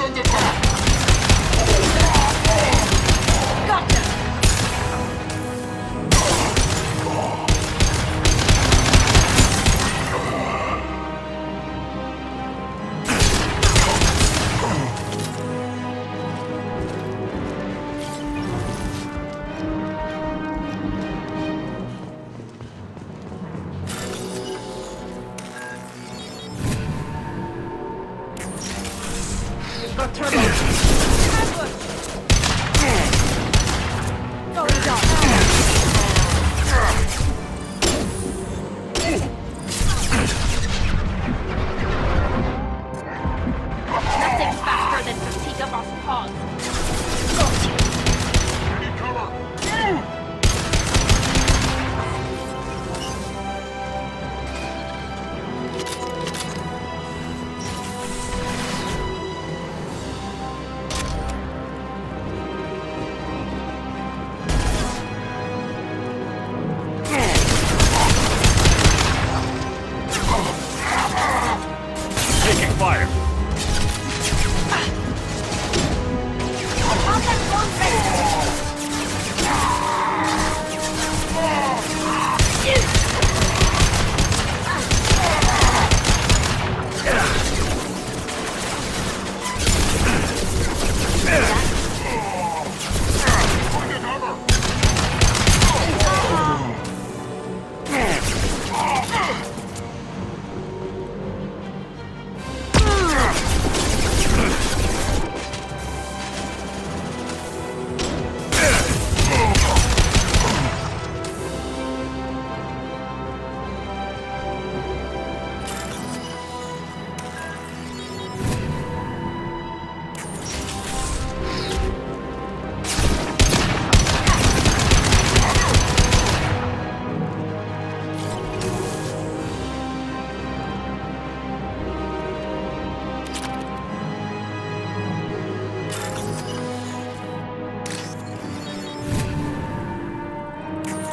Position detect. Gotcha. Got turbo. Ambush. Going down. Nothing faster than fatigue of our paws. Need cover! Taking fire.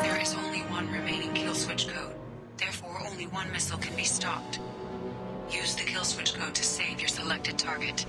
There is only one remaining kill switch code. Therefore, only one missile can be stopped. Use the kill switch code to save your selected target.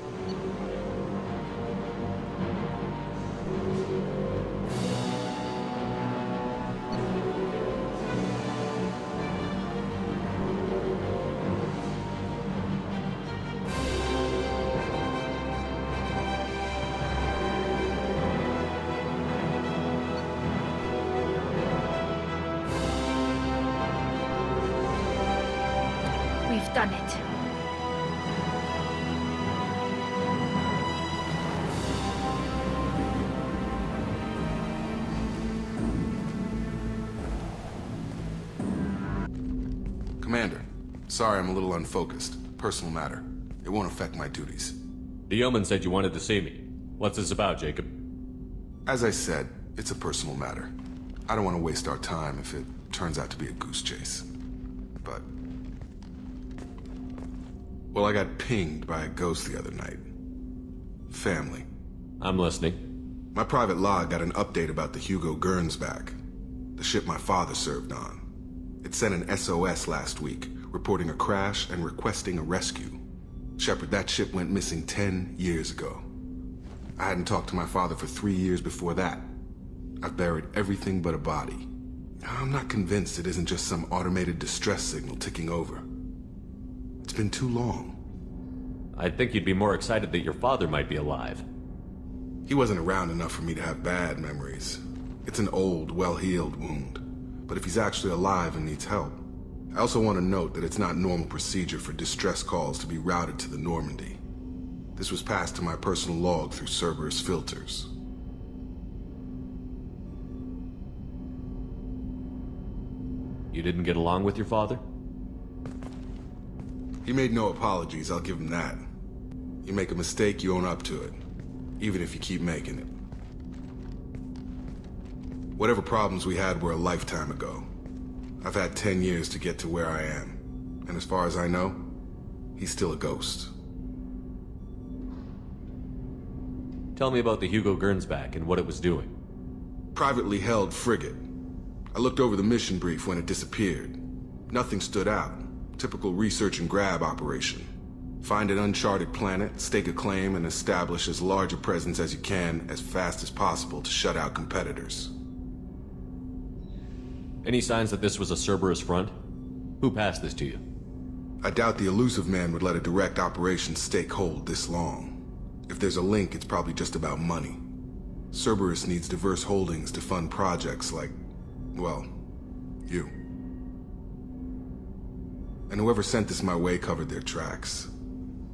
We've done it. Commander, sorry I'm a little unfocused. Personal matter. It won't affect my duties. The yeoman said you wanted to see me. What's this about, Jacob? As I said, it's a personal matter. I don't want to waste our time if it turns out to be a goose chase. But... well, I got pinged by a ghost the other night. Family. I'm listening. My private log got an update about the Hugo Gernsback, the ship my father served on. It sent an SOS last week, reporting a crash and requesting a rescue. Shepard, that ship went missing 10 years ago. I hadn't talked to my father for 3 years before that. I've buried everything but a body. I'm not convinced it isn't just some automated distress signal ticking over. It's been too long. I'd think you'd be more excited that your father might be alive. He wasn't around enough for me to have bad memories. It's an old, well-healed wound. But if he's actually alive and needs help, I also want to note that it's not normal procedure for distress calls to be routed to the Normandy. This was passed to my personal log through Cerberus filters. You didn't get along with your father? He made no apologies, I'll give him that. You make a mistake, you own up to it. Even if you keep making it. Whatever problems we had were a lifetime ago. I've had 10 years to get to where I am. And as far as I know, he's still a ghost. Tell me about the Hugo Gernsback and what it was doing. Privately held frigate. I looked over the mission brief when it disappeared. Nothing stood out. Typical research and grab operation. Find an uncharted planet, stake a claim, and establish as large a presence as you can as fast as possible to shut out competitors. Any signs that this was a Cerberus front? Who passed this to you? I doubt the elusive man would let a direct operation stake hold this long. If there's a link, it's probably just about money. Cerberus needs diverse holdings to fund projects like, well, you. And whoever sent this my way covered their tracks.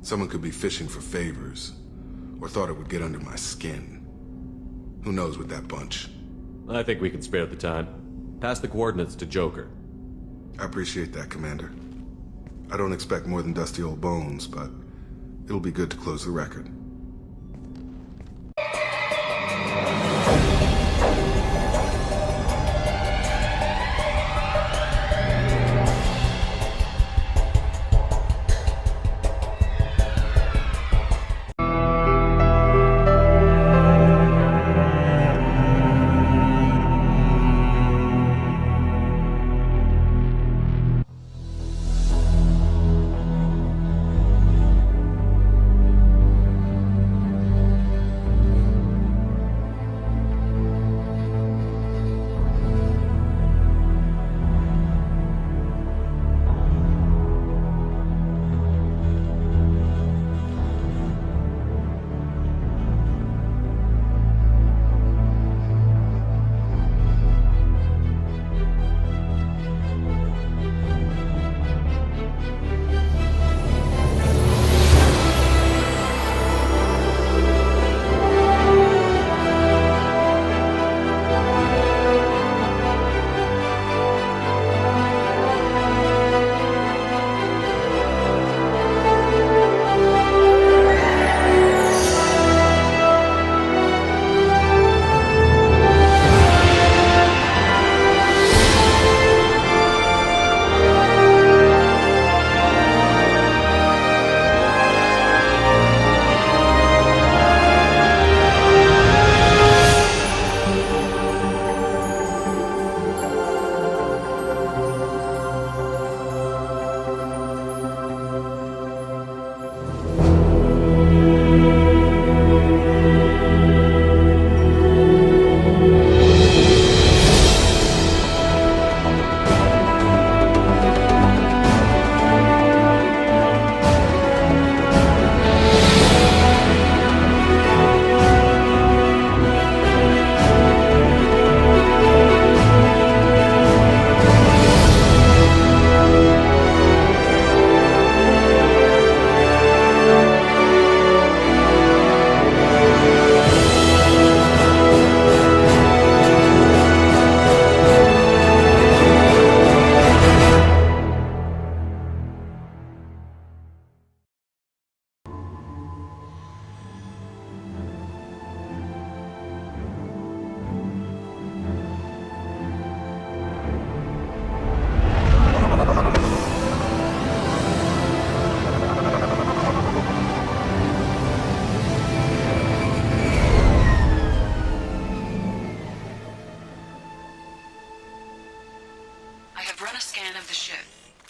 Someone could be fishing for favors, or thought it would get under my skin. Who knows with that bunch? I think we can spare the time. Pass the coordinates to Joker. I appreciate that, Commander. I don't expect more than dusty old bones, but it'll be good to close the record.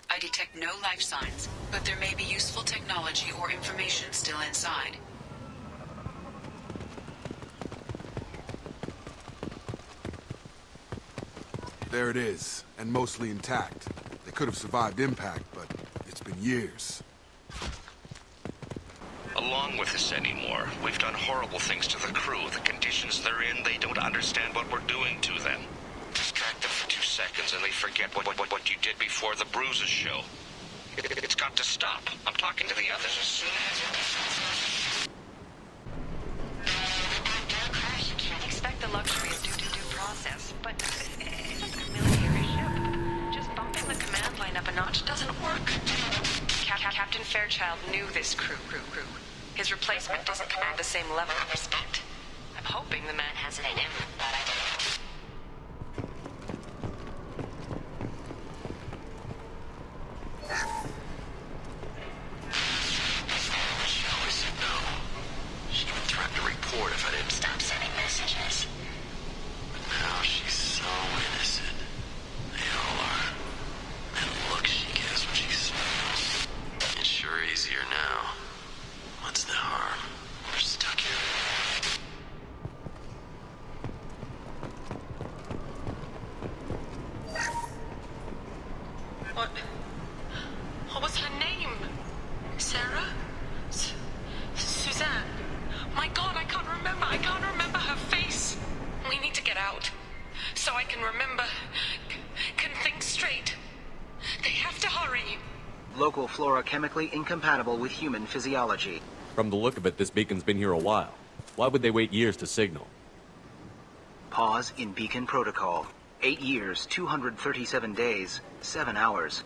I detect no life signs, but there may be useful technology or information still inside. There it is, and mostly intact. They could have survived impact, but it's been years. Along with this anymore. We've done horrible things to the crew. The conditions they're in, they don't understand what we're doing to them. Distract them for 2 seconds and they forget what you did before the bruises show. It's got to stop. I'm talking to the others as soon as... After a crash, you can't expect the luxury of due process, but it's a military ship. Just bumping the command line up a notch doesn't work. Captain Fairchild knew this crew. His replacement doesn't command the same level of respect. I'm hoping the man has it in him, but I don't know. She always said no. She even threatened to report if I didn't stop sending messages. But now she's so innocent. They all are. And look she gives when she smiles. It's sure easier now. Local flora chemically incompatible with human physiology. From the look of it, this beacon's been here a while. Why would they wait years to signal? Pause in beacon protocol. 8 years, 237 days, 7 hours.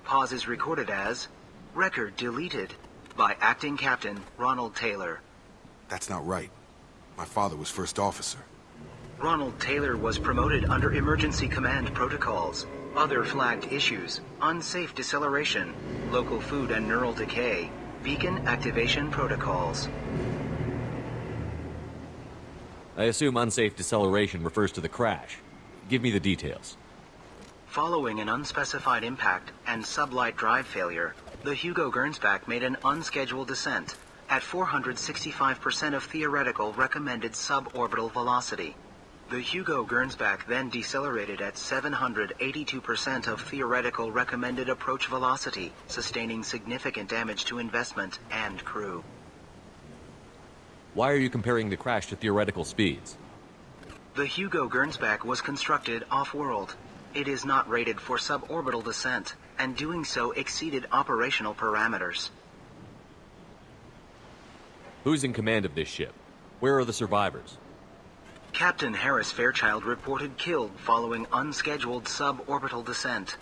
Pause is recorded as record deleted by Acting Captain Ronald Taylor. That's not right. My father was first officer. Ronald Taylor was promoted under emergency command protocols. Other flagged issues: unsafe deceleration, local food and neural decay, beacon activation protocols. I assume unsafe deceleration refers to the crash. Give me the details. Following an unspecified impact and sublight drive failure, the Hugo Gernsback made an unscheduled descent at 465% of theoretical recommended suborbital velocity. The Hugo Gernsback then decelerated at 782% of theoretical recommended approach velocity, sustaining significant damage to investment and crew. Why are you comparing the crash to theoretical speeds? The Hugo Gernsback was constructed off-world. It is not rated for suborbital descent, and doing so exceeded operational parameters. Who's in command of this ship? Where are the survivors? Captain Harris Fairchild reported killed following unscheduled suborbital descent.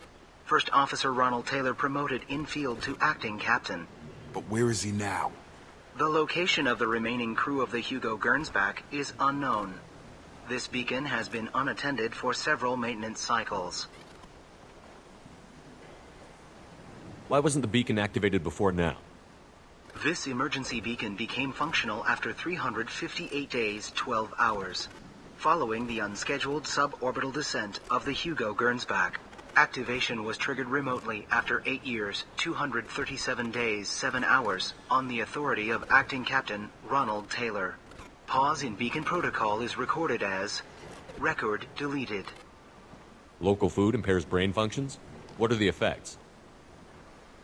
First Officer Ronald Taylor promoted in-field to acting captain. But where is he now? The location of the remaining crew of the Hugo Gernsback is unknown. This beacon has been unattended for several maintenance cycles. Why wasn't the beacon activated before now? This emergency beacon became functional after 358 days, 12 hours, following the unscheduled suborbital descent of the Hugo Gernsback. Activation was triggered remotely after 8 years, 237 days, 7 hours, on the authority of Acting Captain Ronald Taylor. Pause in beacon protocol is recorded as record deleted. Local food impairs brain functions? What are the effects?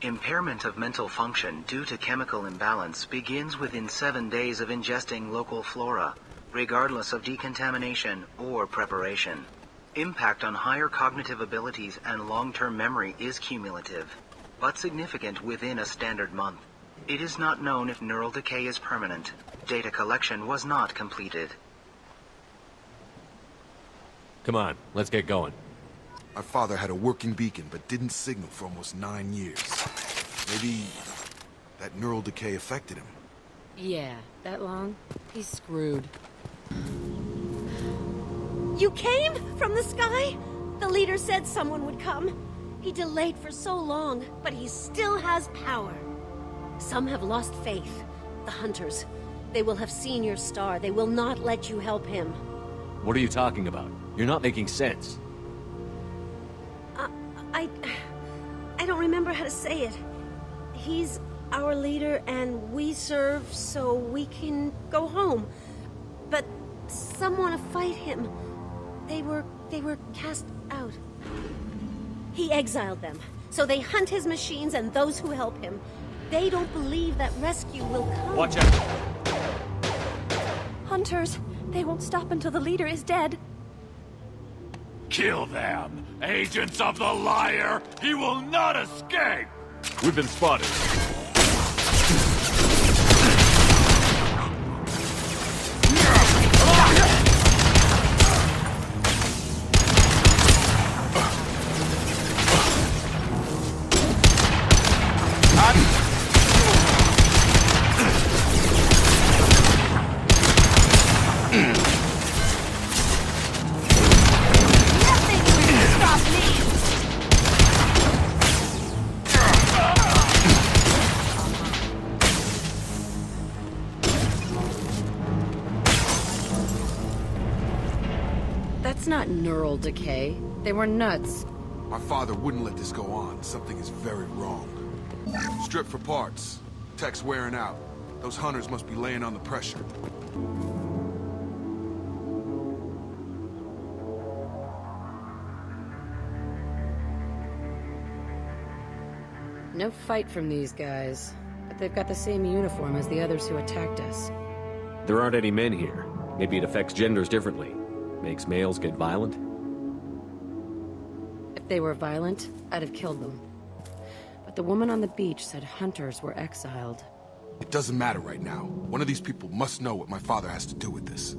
Impairment of mental function due to chemical imbalance begins within 7 days of ingesting local flora, regardless of decontamination or preparation. Impact on higher cognitive abilities and long-term memory is cumulative, but significant within a standard month. It is not known if neural decay is permanent. Data collection was not completed. Come on, let's get going. My father had a working beacon, but didn't signal for almost 9 years. Maybe that neural decay affected him. Yeah, that long? He's screwed. You came from the sky? The leader said someone would come. He delayed for so long, but he still has power. Some have lost faith. The hunters. They will have seen your star. They will not let you help him. What are you talking about? You're not making sense. I don't remember how to say it. He's our leader and we serve so we can go home. But some want to fight him. They were cast out. He exiled them, so they hunt his machines and those who help him. They don't believe that rescue will come. Watch out! Hunters, they won't stop until the leader is dead. Kill them! Agents of the liar! He will not escape! We've been spotted. That's not neural decay. They were nuts. My father wouldn't let this go on. Something is very wrong. Strip for parts. Tech's wearing out. Those hunters must be laying on the pressure. No fight from these guys. But they've got the same uniform as the others who attacked us. There aren't any men here. Maybe it affects genders differently. Makes males get violent? If they were violent, I'd have killed them. But the woman on the beach said hunters were exiled. It doesn't matter right now. One of these people must know what my father has to do with this.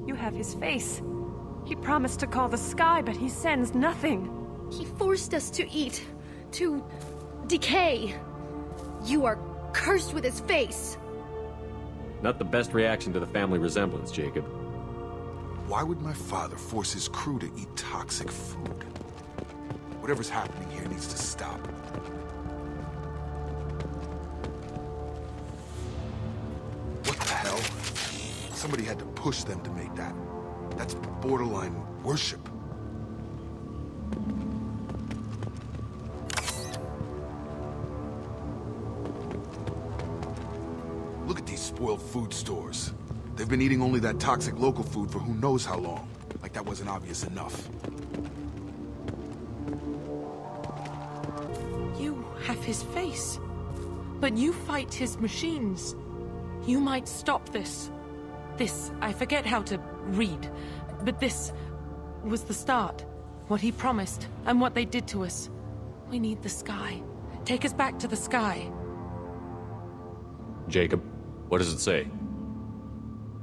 You have his face. He promised to call the sky, but he sends nothing. He forced us to eat, to decay. You are cursed with his face. Not the best reaction to the family resemblance, Jacob. Why would my father force his crew to eat toxic food? Whatever's happening here needs to stop. What the hell? Somebody had to push them to make that. That's borderline worship. Look at these spoiled food stores. They've been eating only that toxic local food for who knows how long. Like that wasn't obvious enough. You have his face. But you fight his machines. You might stop this. This, I forget how to read. But this was the start. What he promised, and what they did to us. We need the sky. Take us back to the sky. Jacob, what does it say?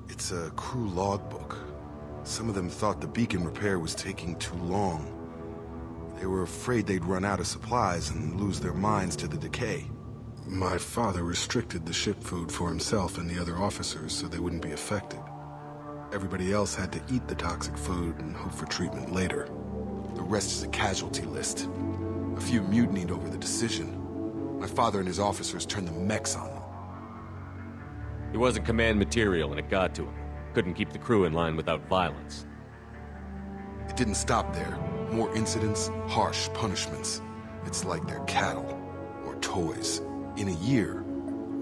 It's a crew logbook. Some of them thought the beacon repair was taking too long. They were afraid they'd run out of supplies and lose their minds to the decay. My father restricted the ship food for himself and the other officers so they wouldn't be affected. Everybody else had to eat the toxic food and hope for treatment later. The rest is a casualty list. A few mutinied over the decision. My father and his officers turned the mechs on them. He wasn't command material and it got to him. Couldn't keep the crew in line without violence. It didn't stop there. More incidents, harsh punishments. It's like they're cattle or toys. In a year,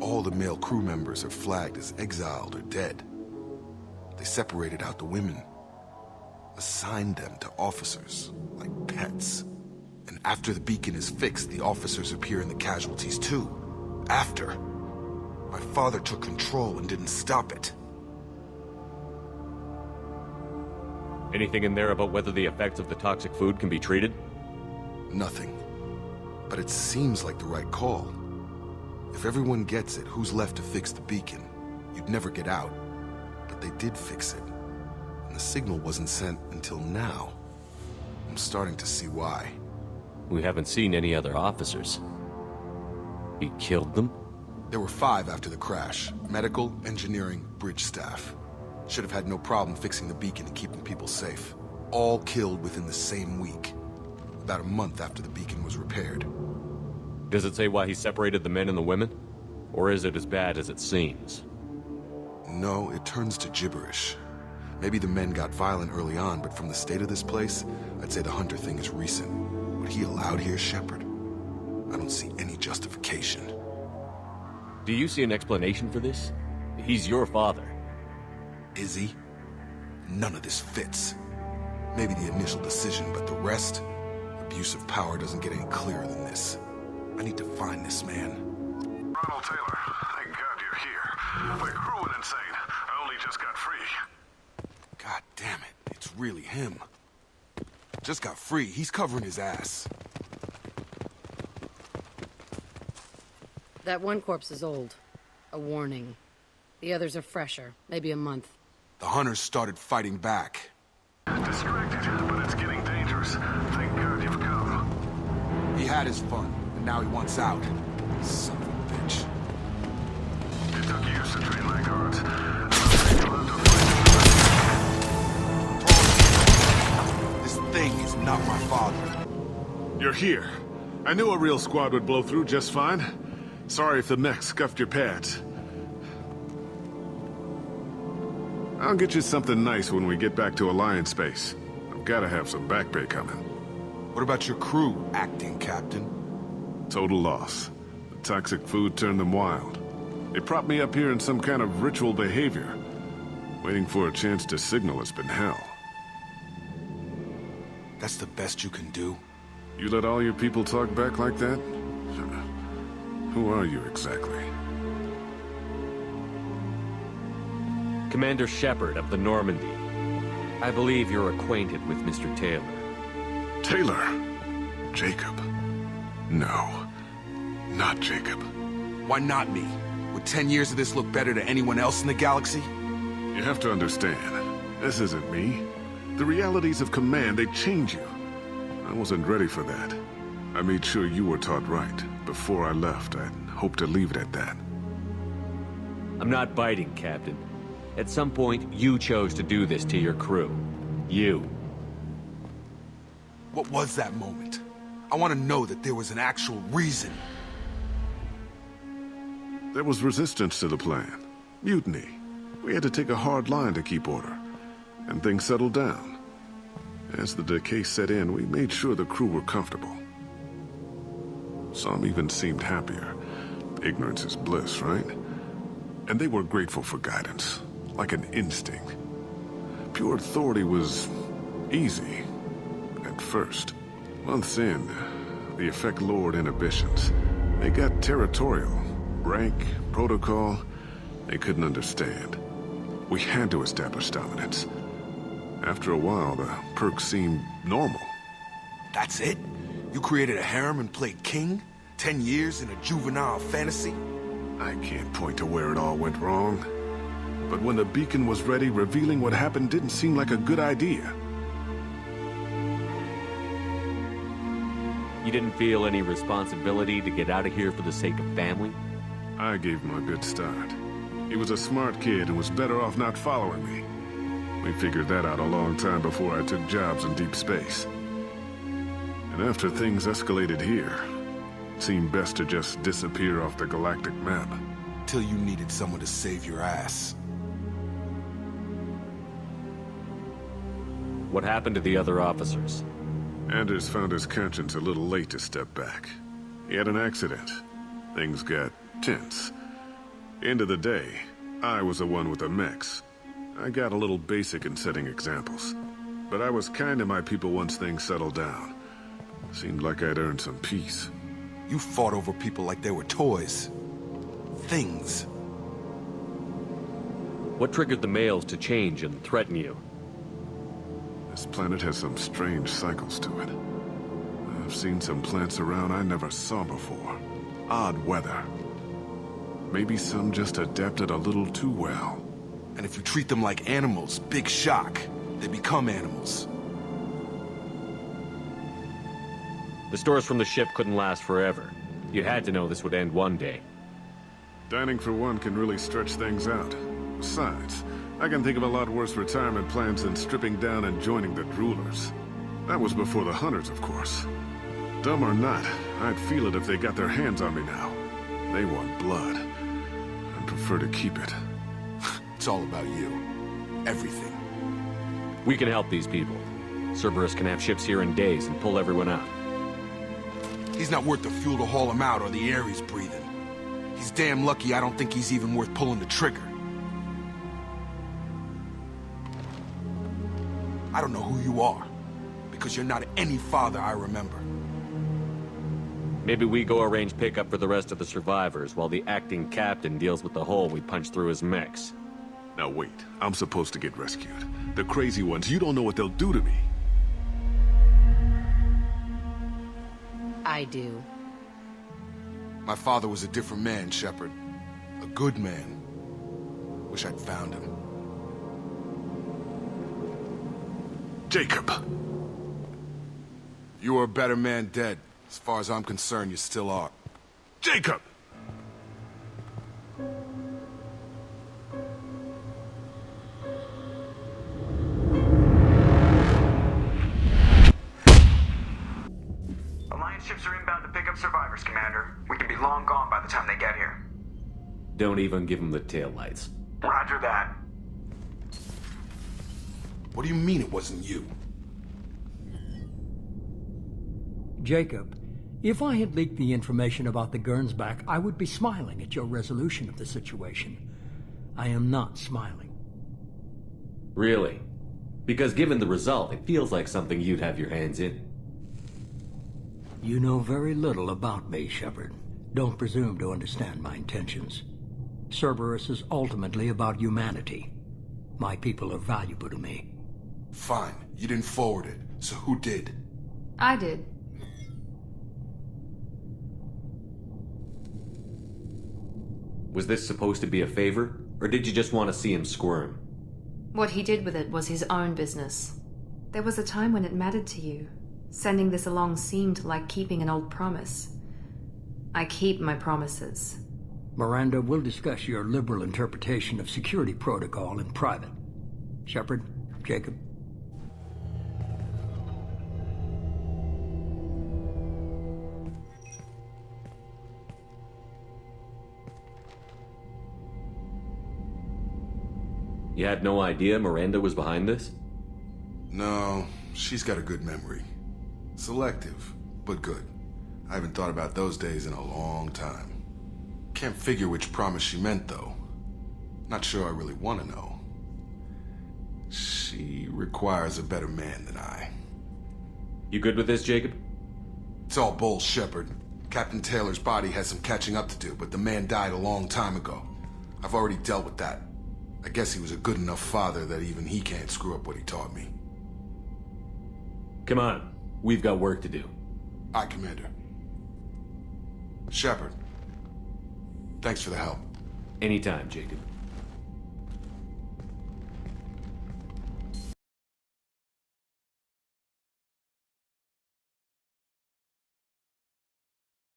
all the male crew members are flagged as exiled or dead. They separated out the women, assigned them to officers, like pets. And after the beacon is fixed, the officers appear in the casualties too. After. My father took control and didn't stop it. Anything in there about whether the effects of the toxic food can be treated? Nothing. But it seems like the right call. If everyone gets it, who's left to fix the beacon? You'd never get out. But they did fix it. And the signal wasn't sent until now. I'm starting to see why. We haven't seen any other officers. He killed them? There were 5 after the crash. Medical, engineering, bridge staff. Should have had no problem fixing the beacon and keeping people safe. All killed within the same week. About a month after the beacon was repaired. Does it say why he separated the men and the women? Or is it as bad as it seems? No, it turns to gibberish. Maybe the men got violent early on, but from the state of this place, I'd say the Hunter thing is recent. What he allowed here, Shepard? I don't see any justification. Do you see an explanation for this? He's your father. Is he? None of this fits. Maybe the initial decision, but the rest? Abuse of power doesn't get any clearer than this. I need to find this man. Ronald Taylor, thank God you're here. We're crewing insane. I only just got free. God damn it, it's really him. Just got free, he's covering his ass. That one corpse is old. A warning. The others are fresher, maybe a month. The hunters started fighting back. Distracted, but it's getting dangerous. Thank God you've come. He had his fun, and now he wants out. Son of a bitch. It took years to train my guards. This thing is not my father. You're here. I knew a real squad would blow through just fine. Sorry if the mech scuffed your pads. I'll get you something nice when we get back to Alliance space. I've gotta have some back pay coming. What about your crew, acting captain? Total loss. The toxic food turned them wild. They propped me up here in some kind of ritual behavior. Waiting for a chance to signal has been hell. That's the best you can do? You let all your people talk back like that? Who are you exactly? Commander Shepard of the Normandy. I believe you're acquainted with Mr. Taylor. Taylor? Jacob? No. not Jacob. Why not me? Would 10 years of this look better to anyone else in the galaxy? You have to understand, this isn't me. The realities of command, they change you. I wasn't ready for that. I made sure you were taught right. Before I left, I'd hoped to leave it at that. I'm not biting, Captain. At some point, you chose to do this to your crew. You. What was that moment? I want to know that there was an actual reason. There was resistance to the plan. Mutiny. We had to take a hard line to keep order. And things settled down. As the decay set in, we made sure the crew were comfortable. Some even seemed happier. Ignorance is bliss, right? And they were grateful for guidance, like an instinct. Pure authority was easy, at first. Months in, the effect lowered inhibitions. They got territorial. Rank, protocol, they couldn't understand. We had to establish dominance. After a while, the perks seemed normal. That's it? You created a harem and played king? 10 years in a juvenile fantasy? I can't point to where it all went wrong. But when the beacon was ready, revealing what happened didn't seem like a good idea. You didn't feel any responsibility to get out of here for the sake of family? I gave him a good start. He was a smart kid and was better off not following me. We figured that out a long time before I took jobs in deep space. And after things escalated here, it seemed best to just disappear off the galactic map. Till you needed someone to save your ass. What happened to the other officers? Anders found his conscience a little late to step back. He had an accident. Things got tense. End of the day, I was the one with the mechs. I got a little basic in setting examples. But I was kind to my people once things settled down. Seemed like I'd earned some peace. You fought over people like they were toys. Things. What triggered the males to change and threaten you? This planet has some strange cycles to it. I've seen some plants around I never saw before. Odd weather. Maybe some just adapted a little too well. And if you treat them like animals, big shock. They become animals. The stores from the ship couldn't last forever. You had to know this would end one day. Dining for one can really stretch things out. Besides, I can think of a lot worse retirement plans than stripping down and joining the Droolers. That was before the Hunters, of course. Dumb or not, I'd feel it if they got their hands on me now. They want blood. I'd prefer to keep it. It's all about you. Everything. We can help these people. Cerberus can have ships here in days and pull everyone out. He's not worth the fuel to haul him out or the air he's breathing. He's damn lucky I don't think he's even worth pulling the trigger. I don't know who you are, because you're not any father I remember. Maybe we go arrange pickup for the rest of the survivors while the acting captain deals with the hole we punched through his mechs. Now wait, I'm supposed to get rescued. The crazy ones, you don't know what they'll do to me. I do. My father was a different man, Shepard. A good man. Wish I'd found him. Jacob! You were a better man dead. As far as I'm concerned, you still are. Jacob! Alliance ships are inbound to pick up survivors, Commander. We can be long gone by the time they get here. Don't even give them the taillights. Roger that. What do you mean it wasn't you? Jacob, if I had leaked the information about the Gernsback, I would be smiling at your resolution of the situation. I am not smiling. Really? Because given the result, it feels like something you'd have your hands in. You know very little about me, Shepard. Don't presume to understand my intentions. Cerberus is ultimately about humanity. My people are valuable to me. Fine. You didn't forward it. So who did? I did. Was this supposed to be a favor, or did you just want to see him squirm? What he did with it was his own business. There was a time when it mattered to you. Sending this along seemed like keeping an old promise. I keep my promises. Miranda, we'll discuss your liberal interpretation of security protocol in private. Shepard, Jacob. You had no idea Miranda was behind this? No, she's got a good memory. Selective, but good. I haven't thought about those days in a long time. Can't figure which promise she meant, though. Not sure I really want to know. She requires a better man than I. You good with this, Jacob? It's all bull, Shepard. Captain Taylor's body has some catching up to do, but the man died a long time ago. I've already dealt with that. I guess he was a good enough father that even he can't screw up what he taught me. Come on, we've got work to do. Aye, Commander. Shepard, thanks for the help. Anytime, Jacob.